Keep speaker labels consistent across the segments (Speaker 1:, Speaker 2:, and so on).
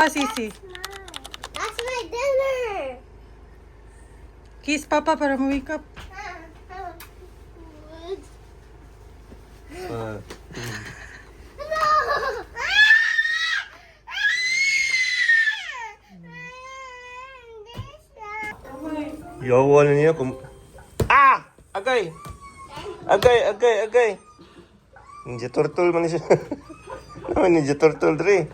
Speaker 1: Sisi.
Speaker 2: That's my dinner.
Speaker 1: Kiss Papa para ma-wake up.
Speaker 2: No.
Speaker 3: Yawa na niya kung... Ah! Agay! Agay! Ninja Turtle man siya. Ninja Turtle, Dre.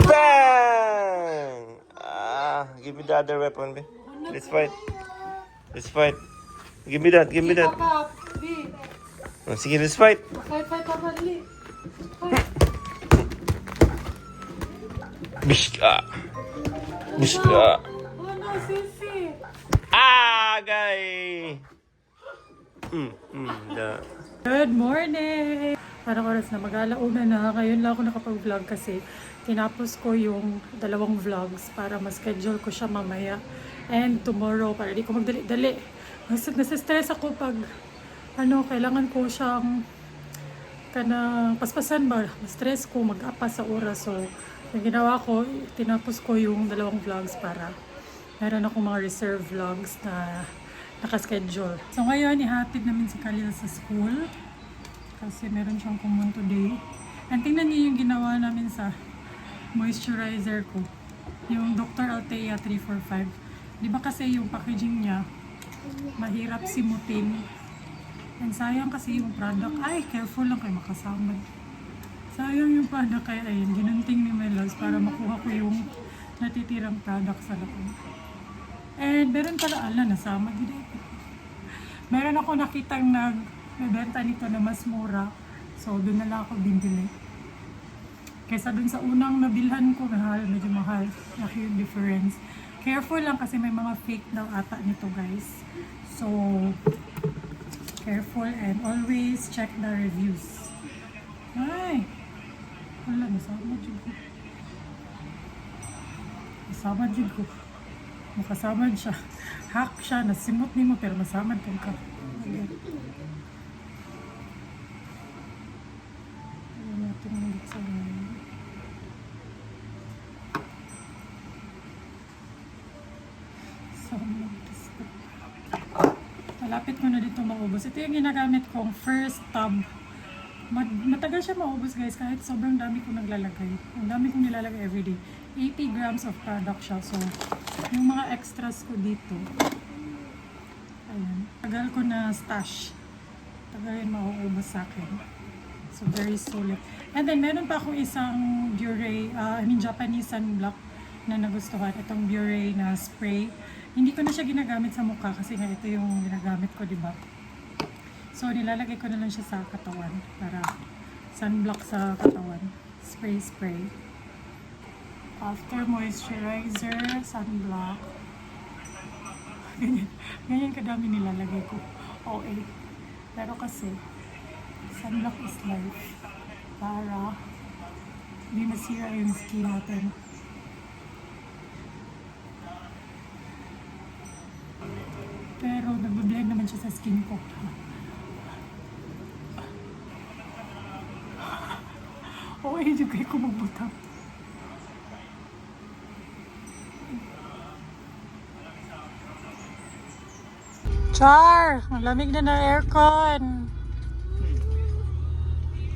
Speaker 3: Bang! Ah, give me the other weapon, be. Let's fight. Give me that.
Speaker 1: Papa, di.
Speaker 3: Oh, sige, let's fight.
Speaker 1: Fight, Papa, dali.
Speaker 3: Bishka.
Speaker 1: Oh no, Sisi.
Speaker 3: Ah, agay! Da.
Speaker 1: Good morning! Parang oras na mag-alauna na. Ngayon lang ako nakapag-vlog kasi tinapos ko yung 2 vlogs para ma-schedule ko siya mamaya. And tomorrow, para di ko magdali-dali. Nasa-stress ako pag kailangan ko siyang paspasan ba? Stress ko mag-apa sa oras. So, yung ginawa ko, tinapos ko yung 2 vlogs para meron akong mga reserve vlogs na naka-schedule. So ngayon, ihatid namin si Khalil sa school kasi meron siyang common today. And tingnan niyo yung ginawa namin sa moisturizer ko. Yung Dr. Althea 345. Di ba kasi yung packaging niya mahirap simutin. And sayang kasi yung product. Ay, careful lang kayo makasamad. Sayang yung product kaya ayun, ginunting ni Melos para makuha ko yung natitirang product sa loob. And meron pala, nasama din ito. Meron ako nakitang nagbebenta nito na mas mura. So, doon na lang ako binili. Kaysa doon sa unang nabilhan ko, medyo mahal. Laki yung difference. Careful lang kasi may mga fake daw ata nito, guys. So, careful and always check the reviews. Ay! Wala, nasama dyan ko. Makasamad siya. Hack siya, nasimot ni mo pero masamad kung ka. Ayan natin ulit sa malapit ko na dito maubos. Ito yung ginagamit kong first tub. Matagal siya maubos, guys, kahit sobrang dami kong naglalagay. Ang dami kong nilalagay everyday. 80 grams of product siya. So, yung mga extras ko dito, ayan, tagal ko na stash. Tagal yun mauubos sa akin. So, very solid. And then, meron pa akong isang Biore, Japanese sunblock na nagustuhan. Itong Biore na spray. Hindi ko na siya ginagamit sa mukha kasi nga ito yung ginagamit ko, diba? So, nilalagay ko na lang siya sa katawan para sunblock sa katawan. Spray. After moisturizer, sunblock. Ganyan kadami nilalagay ko. OA. Pero kasi, sunblock is life. Para hindi masira yung skin natin. Pero nagbe-blend naman siya sa skin ko. OA yung kayo ko magbutang. Char! Ang lamig na ng aircon.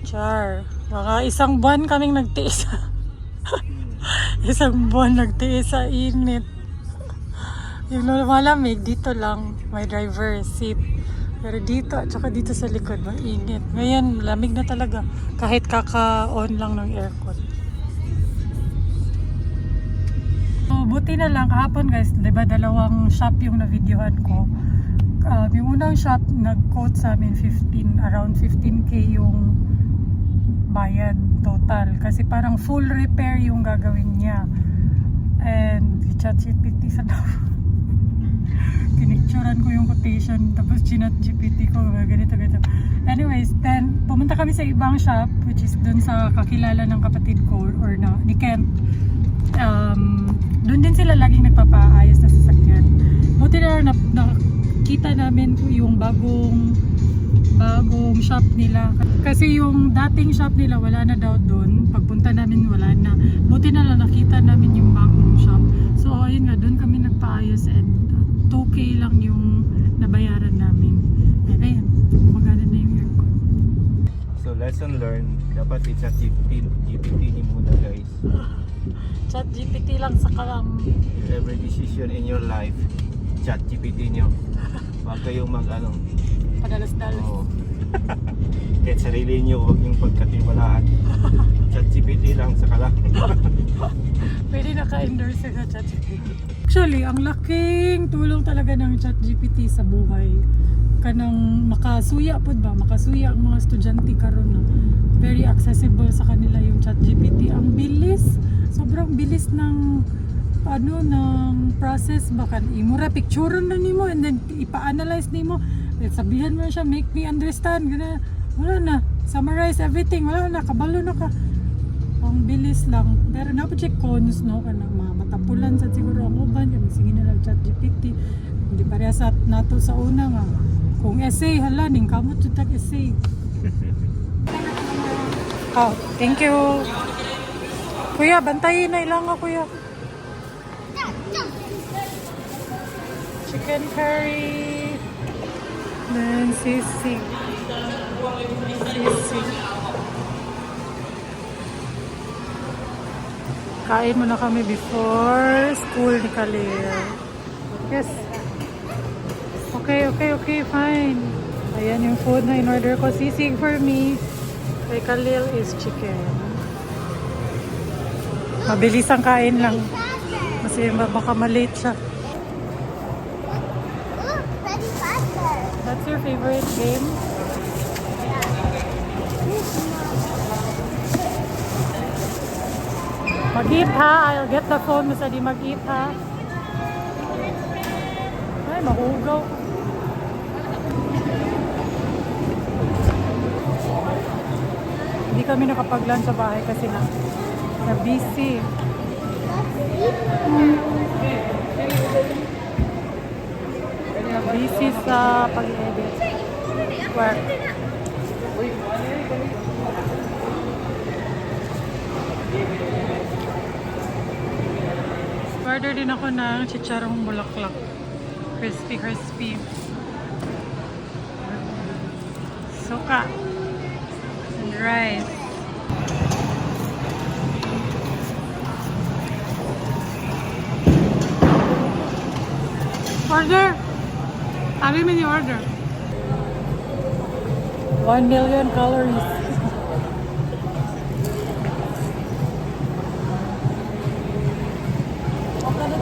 Speaker 1: Char, mga 1 buwan kaming nagtiis. 1 buwan nagtiis sa init. Yung malamig, dito lang, may driver seat. Pero dito, at saka dito sa likod, mainit. Ngayon, lamig na talaga. Kahit kaka-on lang ng aircon. So, buti na lang, kahapon guys, diba 2 shop yung na-videohan ko. Yung unang shop, nag-quote sa amin around 15K yung bayad total. Kasi parang full repair yung gagawin niya. And ChatGPT sa daw. Pinicturean ko yung quotation. Tapos ChatGPT ko, ganito. Anyways, then pumunta kami sa ibang shop, which is dun sa kakilala ng kapatid ko, or ni Kent. Dun din sila laging nagpapaayos na sasakyan. Buti na nakita namin yung bagong bagong shop nila. Kasi yung dating shop nila wala na daw doon. Pagpunta namin wala na. Buti na lang nakita namin yung bagong shop. So ayun nga, doon kami nagpaayos and 2K lang yung nabayaran namin. And ayun, magana na yung aircon.
Speaker 3: So lesson learned, dapat i-chat GPT ni muna guys.
Speaker 1: Chat GPT lang sa kalam.
Speaker 3: Every decision in your life, chat GPT nyo. Huwag kayong mag-ano.
Speaker 1: Padalas-dalas.
Speaker 3: Oo. Kahit sarili nyo, huwag yung pagkatiwalaan. Chat GPT lang sa kalam.
Speaker 1: Pwede naka-endorse sa ChatGPT. Actually, ang laking tulong talaga ng ChatGPT sa buhay. Kanang makasuya po ba? Makasuya ang mga estudyante karon na. Very accessible sa kanila yung ChatGPT. Ang bilis. Sobrang bilis ng ng process. Baka imura picturean na nimo and then ipa-analyze nimo. Sabihan mo siya, make me understand. Gana, wala na. Summarize everything. Wala na. Kabalo na ka. Ang bilis lang. Pero napacheck cons, no? Kanang mga matapulan sa siguro ang uban. Kami sige na lang ChatGPT. Hindi pareha sa nato sa una nga. Kung essay, hala, ning kamot yung tag-essay. Oh, thank you. Kuya, bantayin na ilang nga, kuya. Chicken curry. Then sisig. Sisig. Kain muna kami before school ni Khalil. Yes. Okay, fine. Ayan yung food na in-order ko. Sisig for me. Kay Khalil is chicken. Mabilis ang kain lang. Kasi baka malate siya.
Speaker 2: Freddy Fazbear.
Speaker 1: That's your favorite game? Mag-eat ha. I'll get the phone. Basta di mag-eat ha. Ay, mahugaw. Hindi kami nakapag-lunch sa bahay kasi na busy. Na busy sa pag-edit. Work. Order din ako ng chicharong bulaklak. Crispy. Suka. And rice. Order! Ano yung mini order? 1 million calories.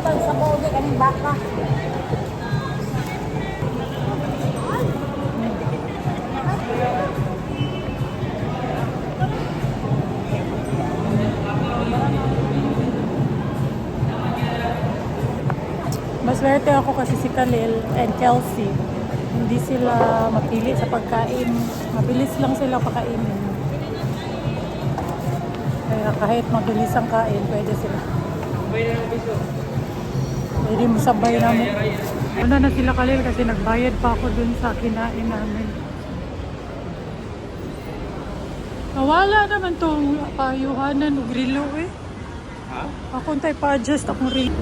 Speaker 1: Sa bawag kaning baka. Maswerte ako kasi si Khalil and Kelsey. Hindi sila mapili sa pagkain. Mabilis lang sila pakainin. Kaya kahit mabilis ang kain, pwede sila. Pwede mo sabay namin. Wala na sila Khalil kasi nagbayad pa ako dun sa kinain namin. Nawala naman tong payuhanan o relo eh.
Speaker 3: Ha?
Speaker 1: Ako tayo pa-adjust akong relo.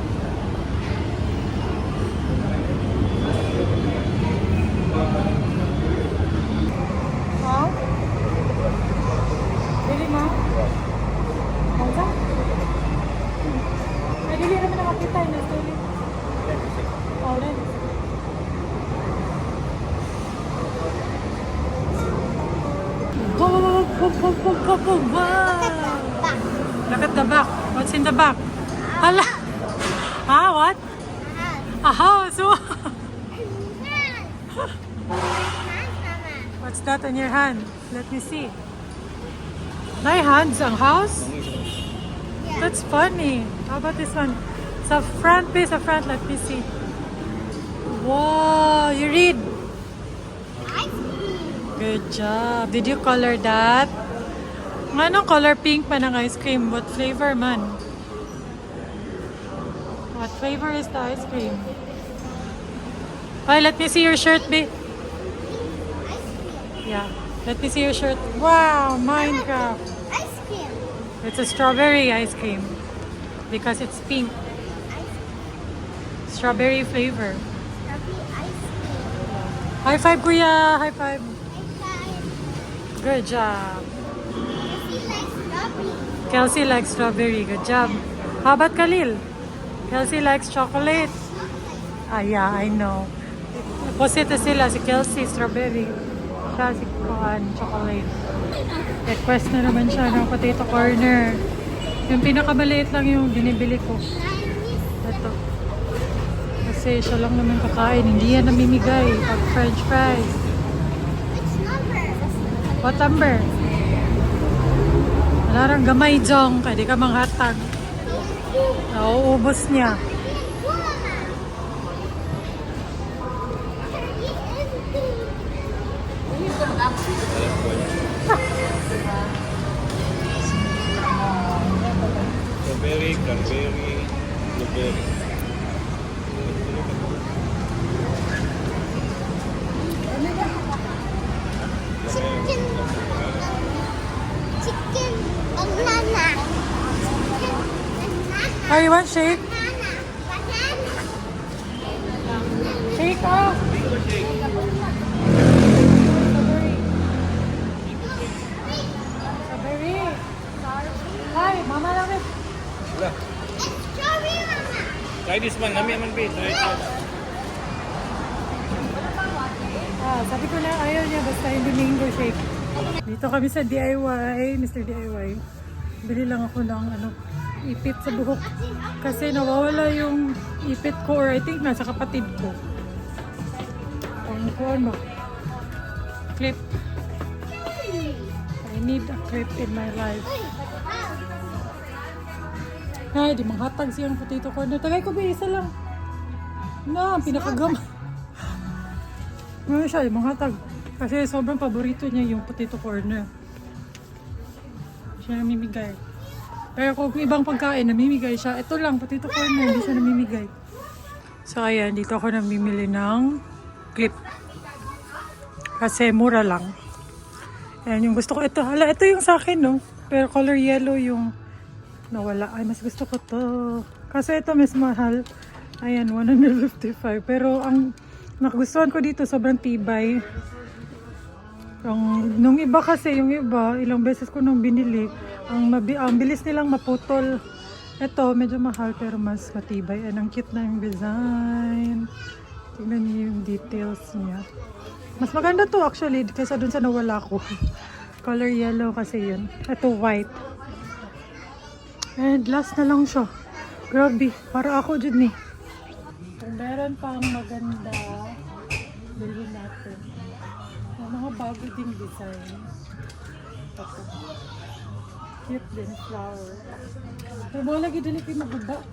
Speaker 1: Ha? Dili mo? Masa? Ay, dili naman nakakita na story. Oh, then. Wow! Look at the back. What's in the back? Hala! Ah, what? A house! What's that on your hand? Let me see. My hands ang house? That's funny. How about this one? Sa front piece, sa front. Let me see. Wow! You read? Good job. Did you color that? Anong color pink pa ng ice cream? What flavor man? What flavor is the ice cream? Okay, let me see your shirt, babe. Yeah. Let me see your shirt. Wow, Minecraft.
Speaker 2: Ice cream.
Speaker 1: It's a strawberry ice cream because it's pink. Strawberry flavor.
Speaker 2: Strawberry ice cream.
Speaker 1: High five, Kuya. High five.
Speaker 2: I
Speaker 1: Good job.
Speaker 2: like strawberry.
Speaker 1: Kelsey likes strawberry. Good job. How about Khalil? Kelsey likes chocolate. Ah, yeah, I know. Opposite na sila. Si Kelsey, strawberry. Siya, si Kuhan, chocolate. Request na naman siya ng potato corner. Yung pinakamaliit lang yung binibili ko. Ito. Kasi siya lang naman kakain. Hindi yan namimigay pag french fries.
Speaker 2: Which number?
Speaker 1: What number? Wala rang gamay dong. Kaya di ka manghatag. Nauubos niya.
Speaker 3: Strawberry, cranberry, blueberry.
Speaker 2: Chicken. Chicken banana. Chicken banana.
Speaker 1: Oh, you want shake?
Speaker 2: Banana. Banana.
Speaker 1: Shake off! Strawberry. Hi, mama lang it.
Speaker 3: Wala.
Speaker 2: It's strawberry, mama.
Speaker 3: Try this one. Nami man, babe. Try it.
Speaker 1: Ah, sabi ko na ayaw niya basta hindi mango shake. Dito kami sa DIY, Mr. DIY. Bili lang ako ng ipit sa buhok. Kasi nawawala yung ipit ko or I think nasa kapatid ko. Ano? Clip. I need a clip in my life. Ay, di manghatag siyang potato corner. Tagay ko ba isa lang? Na, pinakagama. Ngayon siya, di manghatag. Kasi sobrang paborito niya yung potato corner. Siya namimigay. Pero kung ibang pagkain, namimigay siya. Ito lang, potato corner, hindi siya namimigay. So ayan, dito ako namimili ng clip. Kasi mura lang. Ayan, yung gusto ko. Ito, hala, ito yung sa akin, no? Pero color yellow yung nawala. Ay, mas gusto ko to. Kasi ito mas mahal. Ayan, 155. Pero ang nagustuhan ko dito, sobrang tibay. Nung iba kasi, yung iba, ilang beses ko nung binili, ang bilis nilang maputol. Ito, medyo mahal pero mas matibay. And ang cute na yung design. Tingnan niyo yung details niya. Mas maganda to actually kaysa dun sa nawala ko. Color yellow kasi yun. Ito white. And last na lang siya. Grabe, para ako dyan eh. Kung meron pang maganda, bilhin natin. May mga bago ding design. Ito. Cute din, flower. Pero mo lagi dali kayo maguba.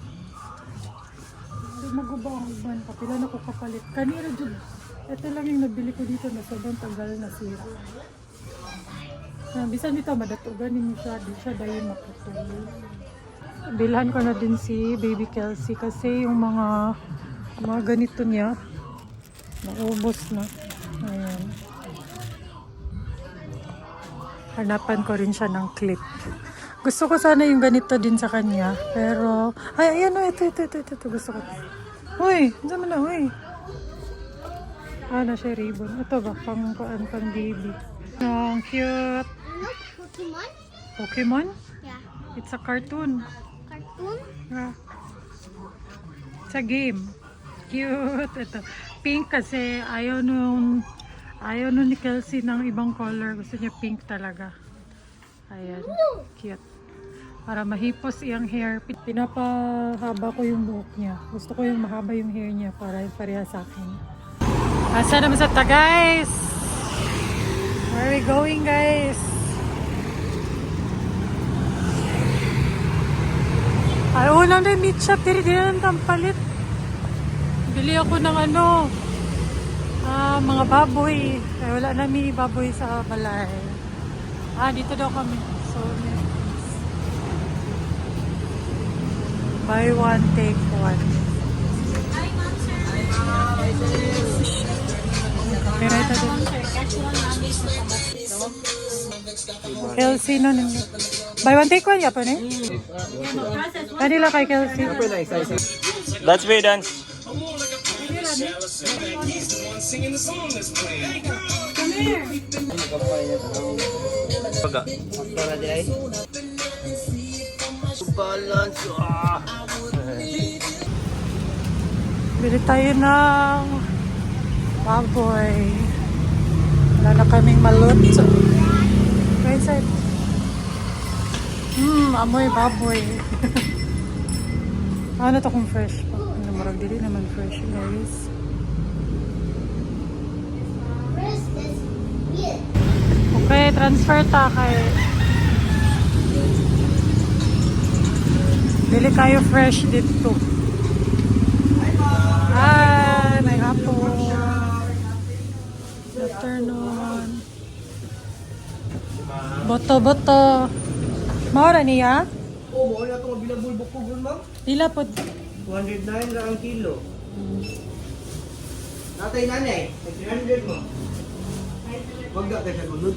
Speaker 1: Hindi maguba ang uban. Kapila na ko kapalit. Kanina dyan. Ito lang yung nabili ko dito na sobrang tagal na sira. Bisan dito madatugan ni siya. Di siya dahil maputol. Bilhan ko na din si Baby Kelsey kasi yung mga ganito niya naubos na. Ayan. Hanapan ko rin siya ng clip. Gusto ko sana yung ganito din sa kanya. Pero, ay, ayan o, ito. Gusto ko. Uy, saan mo na, uy. Na siya ribbon. Ito ba, pang baby. Ang cute.
Speaker 2: Look, Pokemon?
Speaker 1: Pokemon?
Speaker 2: Yeah.
Speaker 1: It's a cartoon.
Speaker 2: Cartoon?
Speaker 1: Yeah. It's a game. Cute. Ito. Pink kasi ayaw nun ni Kelsey ng ibang color. Gusto niya pink talaga. Ayan. Cute. Para mahipos iyang hair. Pinapahaba ko yung buhok niya. Gusto ko yung mahaba yung hair niya para pareha sa akin. Asa naman sa guys? Where are we going, guys? Ay, unang na meat shop. Tiri din ang tampalit. Bili ako ng mga baboy. Ay, wala na may baboy sa balay. Dito daw kami. So, buy one, take one. Pero ito din. Kelsey no ninyo. Buy one take one yapon eh. Kanila kay Kelsey.
Speaker 3: That's way dance. Paga. Para di ay. Balance.
Speaker 1: Bili tayo ng baboy. Wala na kaming maluto. Right side. Amoy baboy. Ano to kung fresh pa? Ano marag dili naman fresh guys.
Speaker 2: Where's this? Here.
Speaker 1: Okay, transfer ta kay bili kayo fresh dito. Hi, may hapon. Good afternoon. Boto. Maura niya?
Speaker 3: Oo, wala itong bilabulbok ko, ma'am.
Speaker 1: Pila po.
Speaker 3: 209 lang ang kilo. Natay nanay, 300 mo. Wag ka kasi gulod.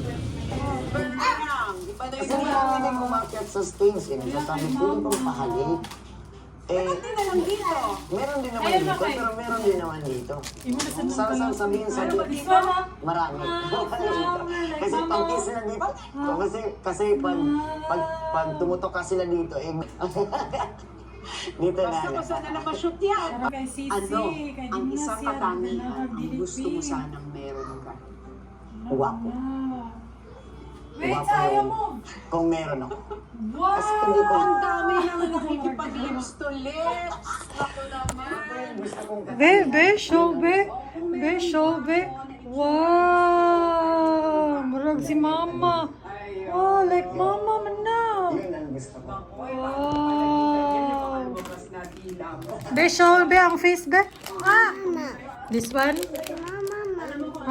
Speaker 4: Kasi nga hindi ko market sa Stains, sabi ko kung pahalik. Meron din naman dito, pero meron din naman dito. Sabihin marami. Kasi pag-kiss na dito, kasi pag tumutok ka sila dito, dito na.
Speaker 5: Ano, ang isang katangian ang gusto mo sanang meron ka.
Speaker 4: Guwapo.
Speaker 5: Wait, ayaw mo.
Speaker 4: Kung meron ako.
Speaker 5: Wow!
Speaker 4: Kasi hindi ko.
Speaker 5: Ang dami naman nakikipag-lips to lips. Ako naman.
Speaker 1: Be, show, be. Wow! Murag si mama. Oh, like mama man na.
Speaker 4: Yun ang gusto ko.
Speaker 1: Wow!
Speaker 5: Mas nakila mo.
Speaker 1: Be, show, be, ang face, be.
Speaker 2: Mama.
Speaker 1: This one?
Speaker 2: Mama.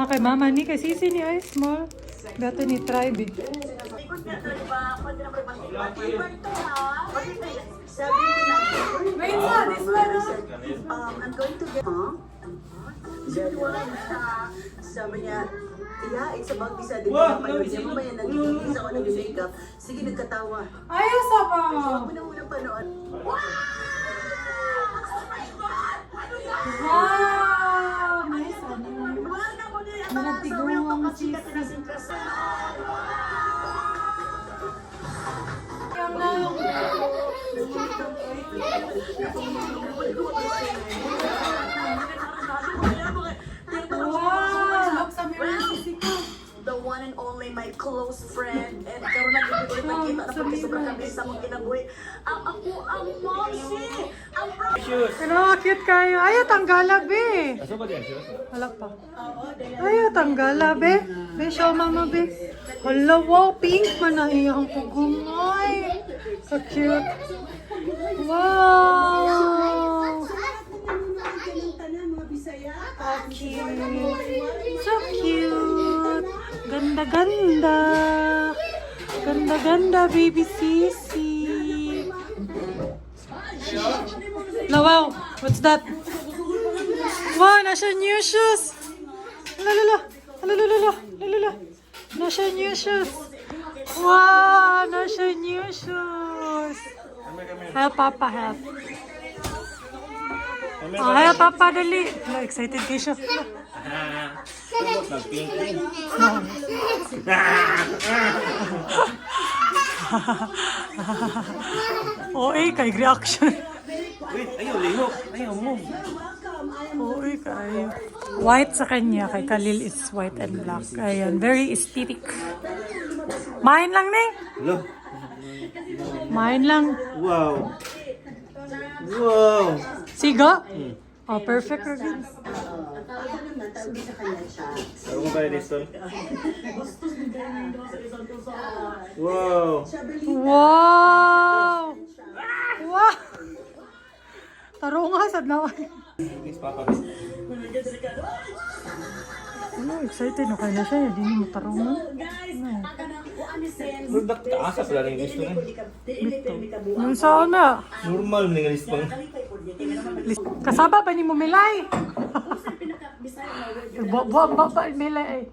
Speaker 1: Okay, mama ni kay sisi ni ay small. Dato ni tribe.
Speaker 5: Wait, this one. I'm going to get... Sabi niya, yeah, it's about this. Di ba napanood niya? Mamaya nag-iisa ako ng makeup. Sige, nagkatawa.
Speaker 1: Ayaw sa pa.
Speaker 5: Huwag mo na unang panood.
Speaker 1: Wow! Nice.
Speaker 5: Nagtigong ang sisi.
Speaker 1: Wow! Look sa mirror sisi ko.
Speaker 5: The one and only my close friend. And karoon na dito ko nakita na pati sobrang kami sa mong kinabuhi. Ang ako ang momsi! Ang
Speaker 1: Ano, cute kayo. Ayaw tanggala, be.
Speaker 3: Aso ba din?
Speaker 1: Wala pa. Ayaw tanggala, be. Be, show mama, be. Hala, wow, pink man na iyang pugumay. So cute. Wow! So cute. Ganda-ganda. Ganda-ganda, baby sisi. No, wow. What's that? Wow, nasa new shoes. Lalala. Nasa new shoes. Wow, nasa new shoes. Help, Papa, help. Oh, help, Papa, dali. Hello, excited kayo siya.
Speaker 3: Nag-pink rin.
Speaker 1: Kay reaction.
Speaker 3: Wait, ayaw, lihok. Ayaw mo.
Speaker 1: Kayo. White sa kanya, kay Khalil is white and black. Ayan, very aesthetic. Main lang, Ning.
Speaker 3: Hello.
Speaker 1: Main lang.
Speaker 3: Wow. Wow.
Speaker 1: Siga? Oh, perfect. Rin.
Speaker 3: Ano mo tayo dito? Wow.
Speaker 1: Wow! Wow! Tarunga sa naman.
Speaker 3: Please, Papa.
Speaker 1: Ano, excited na kaya siya. Hindi mo tarunga.
Speaker 3: Product taasa pala rin gusto rin.
Speaker 1: Yung saan na?
Speaker 3: Normal na nga list pang.
Speaker 1: Kasaba ba ni mo milay? Mila eh.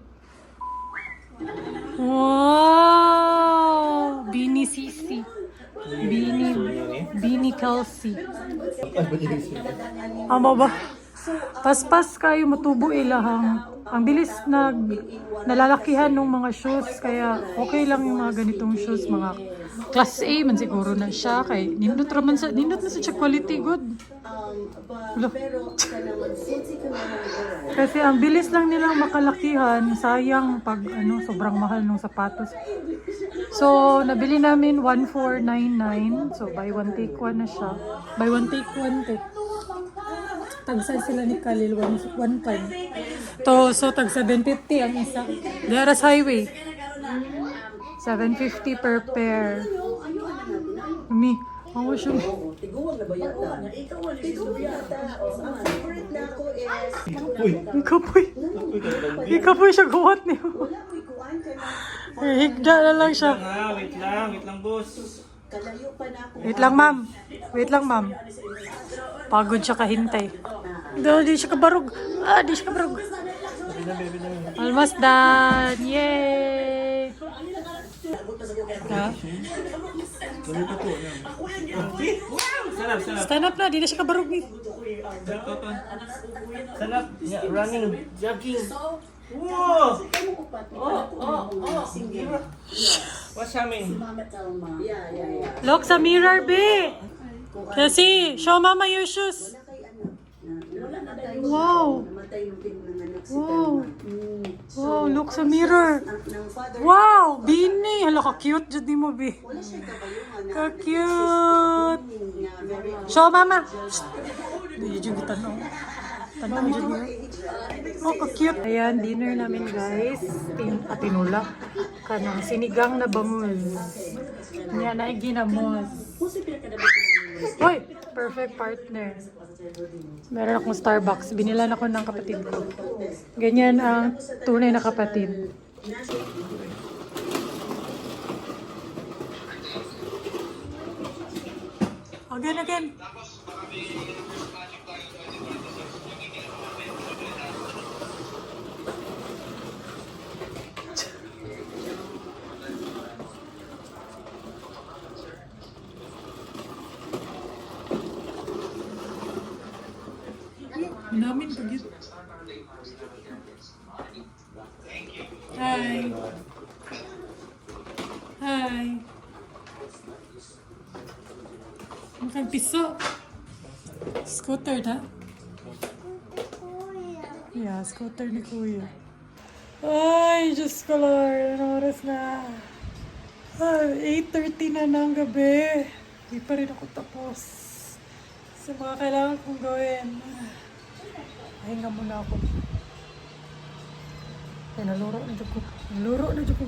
Speaker 1: Wow! Bini Sisi. Bini Kelsey. Amo ba? Paspas kayo matubo ilahang. Ang bilis nalalakihan ng mga shoes kaya okay lang yung mga ganitong shoes, mga class A man siguro na siya kay nindot na sa siya quality good. Ulo. Kasi ang bilis lang nilang makalakihan, sayang pag sobrang mahal ng sapatos. So nabili namin 1499. So buy one take one na siya. Buy one take one te. Tagsa sila ni Khalil 1.5. So tag 750 ang isa. Diaras highway. 750 per pair. Mi, ang siya. Ikaw po siya gawat niyo. Higda na lang siya.
Speaker 3: Wait lang boss.
Speaker 1: Wait lang ma'am. Pagod siya kahintay. Di siya kabarog. Di siya kabarog. Almost done. Yay! Ha?
Speaker 3: Sarap.
Speaker 1: Stand up na, di na siya kabarog ni.
Speaker 3: Sarap. Running, jogging. Wow! What's happening?
Speaker 1: Look sa mirror, be. Kasi, show mama your shoes. Wow. Wow, look sa mirror. Wow, Bini. Hala, ka-cute dyan di mo, be. Ka-cute. Show mama. Hindi dyan kita, no? Tanong dyan niya. Oh, ka-cute. Ayan, dinner namin, guys. Tinula. Kanang sinigang na bangus. Yan, na ginamos. Hoy, perfect partner. Meron akong Starbucks. Binilan ako ng kapatid ko. Ganyan ang tunay na kapatid. Again. Namin pagit. Hi. Mukhang piso. Scooter na? Yeah, scooter ni Kuya. Ay, Diyos ko Lord. Anong oras na? 8:30 na ng gabi. Hindi pa rin ako tapos sa mga kailangan kong gawin. Pahinga muna ako. Ay, naluro na dyan ko. Naluro na dyan ko.